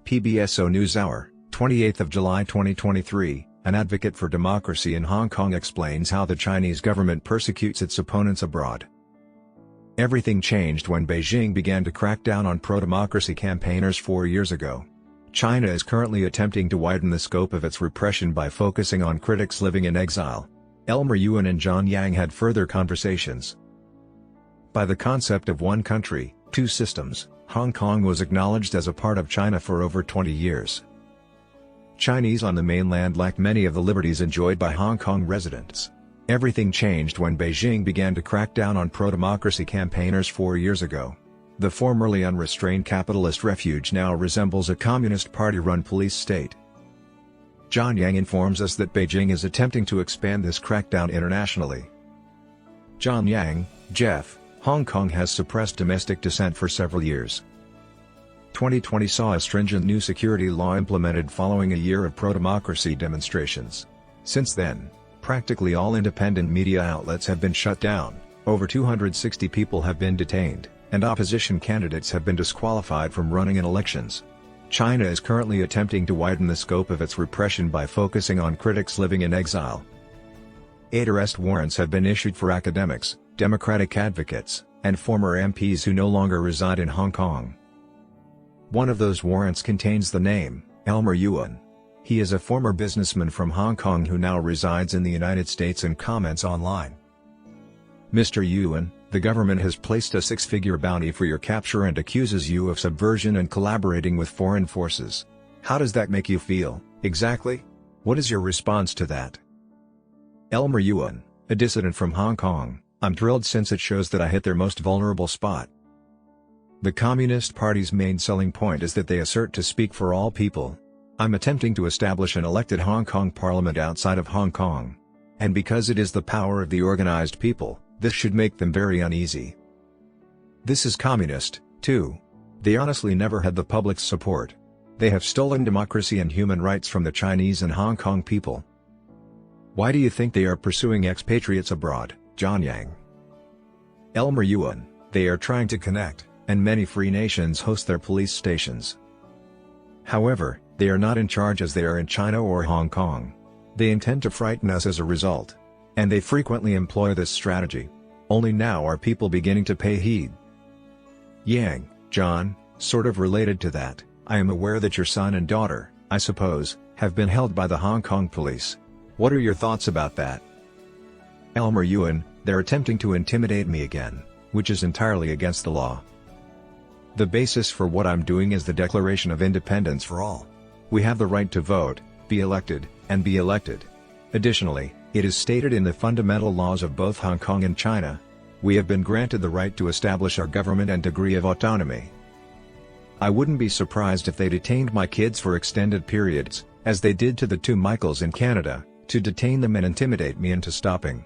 PBSO NewsHour, 28th of July 2023, an advocate for democracy in Hong Kong explains how the Chinese government persecutes its opponents abroad. Everything changed when Beijing began to crack down on pro-democracy campaigners 4 years ago. China is currently attempting to widen the scope of its repression by focusing on critics living in exile. Elmer, Yuen and John Yang had further conversations. By the concept of one country, two systems, Hong Kong was acknowledged as a part of China for over 20 years. Chinese on the mainland lacked many of the liberties enjoyed by Hong Kong residents. Everything changed when Beijing began to crack down on pro-democracy campaigners 4 years ago. The formerly unrestrained capitalist refuge now resembles a Communist Party-run police state. John Yang informs us that Beijing is attempting to expand this crackdown internationally. John Yang, Jeff, Hong Kong has suppressed domestic dissent for several years. 2020 saw a stringent new security law implemented following a year of pro-democracy demonstrations. Since then, practically all independent media outlets have been shut down, over 260 people have been detained, and opposition candidates have been disqualified from running in elections. China is currently attempting to widen the scope of its repression by focusing on critics living in exile. 8 arrest warrants have been issued for academics, democratic advocates, and former MPs who no longer reside in Hong Kong. One of those warrants contains the name, Elmer Yuen. He is a former businessman from Hong Kong who now resides in the United States and comments online. Mr. Yuen, the government has placed a 6-figure bounty for your capture and accuses you of subversion and collaborating with foreign forces. How does that make you feel, exactly? What is your response to that? Elmer Yuen, a dissident from Hong Kong, I'm thrilled since it shows that I hit their most vulnerable spot. The Communist Party's main selling point is that they assert to speak for all people. I'm attempting to establish an elected Hong Kong parliament outside of Hong Kong. And because it is the power of the organized people, this should make them very uneasy. This is communist, too. They honestly never had the public's support. They have stolen democracy and human rights from the Chinese and Hong Kong people. Why do you think they are pursuing expatriates abroad, John Yang? Elmer Yuen, they are trying to connect, and many free nations host their police stations. However, they are not in charge as they are in China or Hong Kong. They intend to frighten us as a result. And they frequently employ this strategy. Only now are people beginning to pay heed. Yang, John, sort of related to that, I am aware that your son and daughter, I suppose, have been held by the Hong Kong police. What are your thoughts about that? Elmer Yuen, they're attempting to intimidate me again, which is entirely against the law. The basis for what I'm doing is the Declaration of Independence for all. We have the right to vote, be elected, and be elected. Additionally, it is stated in the fundamental laws of both Hong Kong and China. We have been granted the right to establish our government and degree of autonomy. I wouldn't be surprised if they detained my kids for extended periods, as they did to the 2 Michaels in Canada, to detain them and intimidate me into stopping.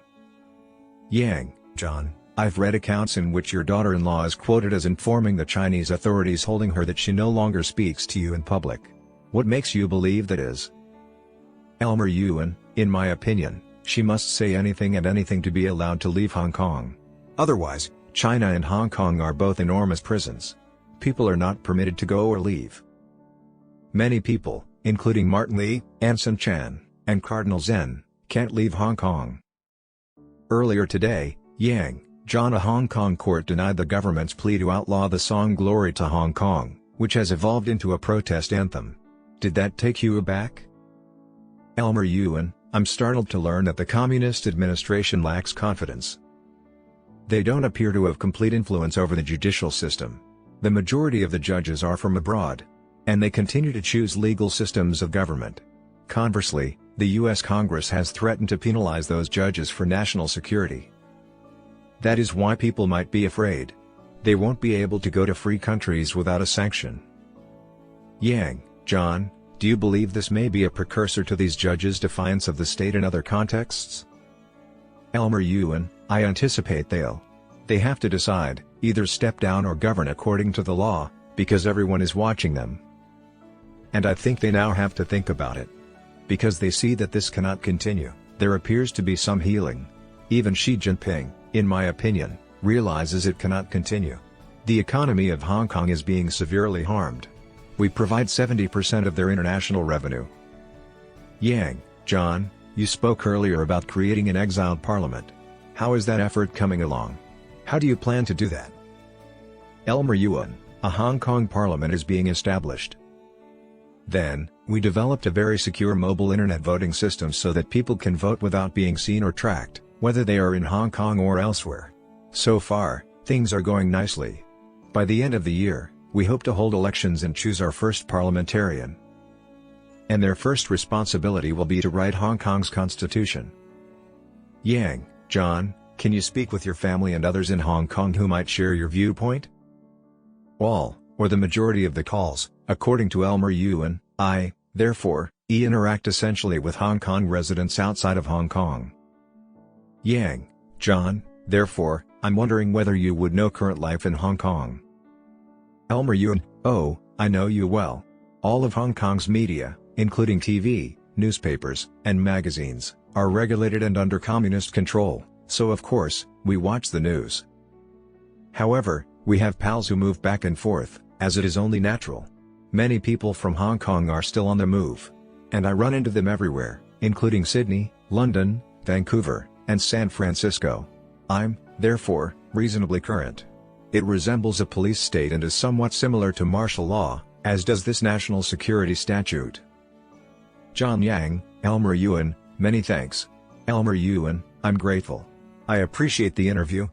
Yang, John, I've read accounts in which your daughter-in-law is quoted as informing the Chinese authorities holding her that she no longer speaks to you in public. What makes you believe that is? Elmer Yuen, in my opinion, she must say anything and anything to be allowed to leave Hong Kong. Otherwise, China and Hong Kong are both enormous prisons. People are not permitted to go or leave. Many people, including Martin Lee, Anson Chan, and Cardinal Zen, can't leave Hong Kong. Earlier today, Yang, John, a Hong Kong court denied the government's plea to outlaw the song Glory to Hong Kong, which has evolved into a protest anthem. Did that take you aback? Elmer Yuen, I'm startled to learn that the Communist administration lacks confidence. They don't appear to have complete influence over the judicial system. The majority of the judges are from abroad. And they continue to choose legal systems of government. Conversely, the U.S. Congress has threatened to penalize those judges for national security. That is why people might be afraid. They won't be able to go to free countries without a sanction. Yang, John, do you believe this may be a precursor to these judges' defiance of the state in other contexts? Elmer Yuen, I anticipate they have to decide, either step down or govern according to the law, because everyone is watching them. And I think they now have to think about it. Because they see that this cannot continue, there appears to be some healing. Even Xi Jinping, in my opinion, realizes it cannot continue. The economy of Hong Kong is being severely harmed. We provide 70% of their international revenue. Yang, John, you spoke earlier about creating an exiled parliament. How is that effort coming along? How do you plan to do that? Elmer, Yuen, a Hong Kong parliament is being established. Then, we developed a very secure mobile internet voting system so that people can vote without being seen or tracked, whether they are in Hong Kong or elsewhere. So far, things are going nicely. By the end of the year, we hope to hold elections and choose our first parliamentarian. And their first responsibility will be to write Hong Kong's constitution. Yang, John, can you speak with your family and others in Hong Kong who might share your viewpoint? All, or the majority of the calls, according to Elmer, Yuen, therefore, interact essentially with Hong Kong residents outside of Hong Kong. Yang, John, therefore, I'm wondering whether you would know current life in Hong Kong. Elmer, Yuen, oh, I know you well. All of Hong Kong's media, including TV, newspapers, and magazines, are regulated and under communist control, so of course, we watch the news. However, we have pals who move back and forth, as it is only natural. Many people from Hong Kong are still on the move. And I run into them everywhere, including Sydney, London, Vancouver, and San Francisco. I'm, therefore, reasonably current. It resembles a police state and is somewhat similar to martial law, as does this national security statute. John Yang, Elmer, Yuen, many thanks. Elmer, Yuen, I'm grateful. I appreciate the interview.